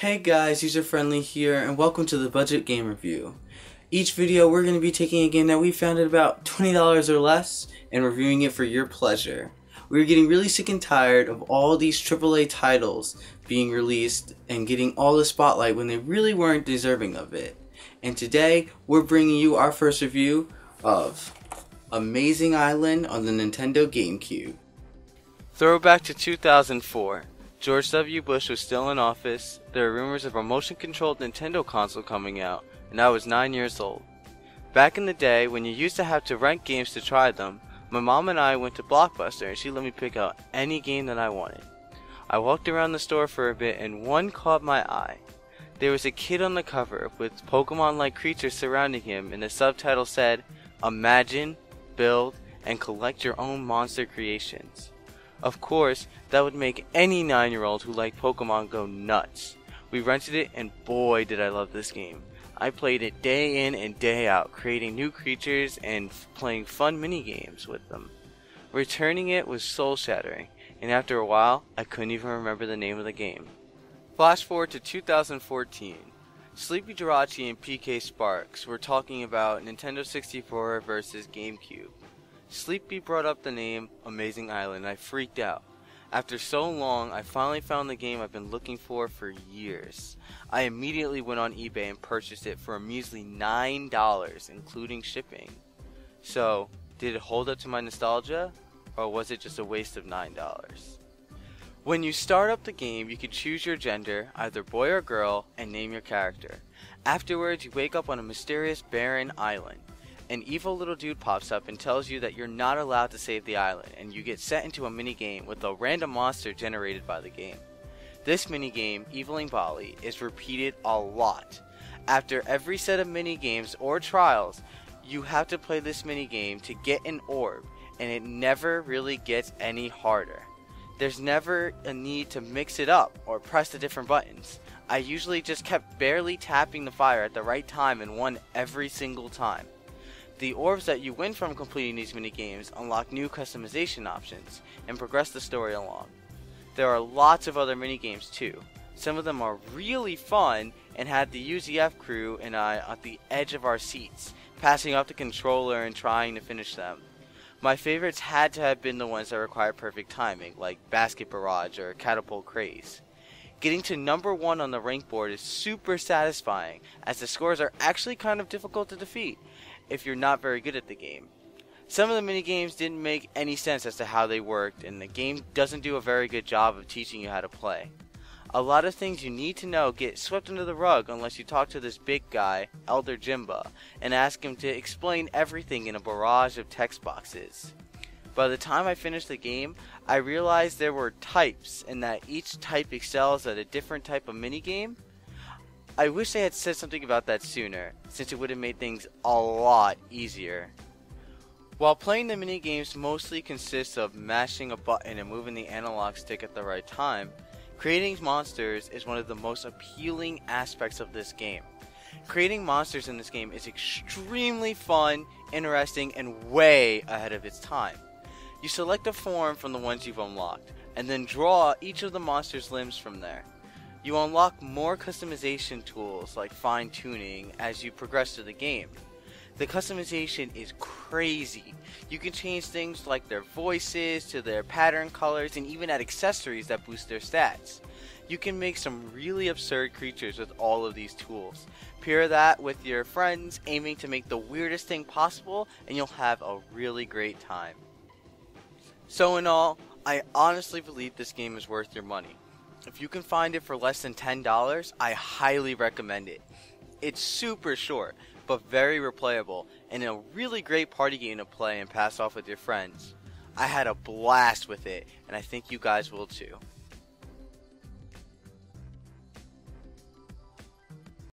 Hey guys, UzerFriendly here, and welcome to the Budget Game Review. Each video we're going to be taking a game that we found at about $20 or less and reviewing it for your pleasure. We're getting really sick and tired of all these AAA titles being released and getting all the spotlight when they really weren't deserving of it. And today we're bringing you our first review of Amazing Island on the Nintendo Gamecube. Throwback to 2004. George W. Bush was still in office, there were rumors of a motion-controlled Nintendo console coming out, and I was 9 years old. Back in the day, when you used to have to rent games to try them, my mom and I went to Blockbuster and she let me pick out any game that I wanted. I walked around the store for a bit and one caught my eye. There was a kid on the cover with Pokemon-like creatures surrounding him and the subtitle said, "Imagine, build, and collect your own monster creations." Of course, that would make any 9-year-old who liked Pokemon go nuts. We rented it and boy did I love this game. I played it day in and day out, creating new creatures and playing fun mini-games with them. Returning it was soul-shattering, and after a while, I couldn't even remember the name of the game. Flash forward to 2014. Sleepy Jirachi and PK Sparks were talking about Nintendo 64 versus GameCube. Sleepy brought up the name Amazing Island and I freaked out. After so long, I finally found the game I've been looking for years. I immediately went on eBay and purchased it for a measly $9, including shipping. So, did it hold up to my nostalgia, or was it just a waste of $9? When you start up the game, you can choose your gender, either boy or girl, and name your character. Afterwards, you wake up on a mysterious barren island. An evil little dude pops up and tells you that you're not allowed to save the island, and you get sent into a minigame with a random monster generated by the game. This minigame, Eviling Bali, is repeated a lot. After every set of minigames or trials, you have to play this minigame to get an orb, and it never really gets any harder. There's never a need to mix it up or press the different buttons. I usually just kept barely tapping the fire at the right time and won every single time. The orbs that you win from completing these minigames unlock new customization options and progress the story along. There are lots of other minigames too. Some of them are really fun and had the UZF crew and I at the edge of our seats, passing up the controller and trying to finish them. My favorites had to have been the ones that required perfect timing, like Basket Barrage or Catapult Craze. Getting to number 1 on the rank board is super satisfying, as the scores are actually kind of difficult to defeat if you're not very good at the game. Some of the minigames didn't make any sense as to how they worked, and the game doesn't do a very good job of teaching you how to play. A lot of things you need to know get swept under the rug unless you talk to this big guy, Elder Jimba, and ask him to explain everything in a barrage of text boxes. By the time I finished the game, I realized there were types and that each type excels at a different type of minigame. I wish they had said something about that sooner, since it would have made things a lot easier. While playing the minigames mostly consists of mashing a button and moving the analog stick at the right time, creating monsters is one of the most appealing aspects of this game. Creating monsters in this game is extremely fun, interesting, and way ahead of its time. You select a form from the ones you've unlocked, and then draw each of the monster's limbs from there. You unlock more customization tools like fine-tuning as you progress through the game. The customization is crazy. You can change things like their voices to their pattern colors and even add accessories that boost their stats. You can make some really absurd creatures with all of these tools. Pair that with your friends aiming to make the weirdest thing possible and you'll have a really great time. So in all, I honestly believe this game is worth your money. If you can find it for less than $10, I highly recommend it. It's super short, but very replayable, and a really great party game to play and pass off with your friends. I had a blast with it, and I think you guys will too.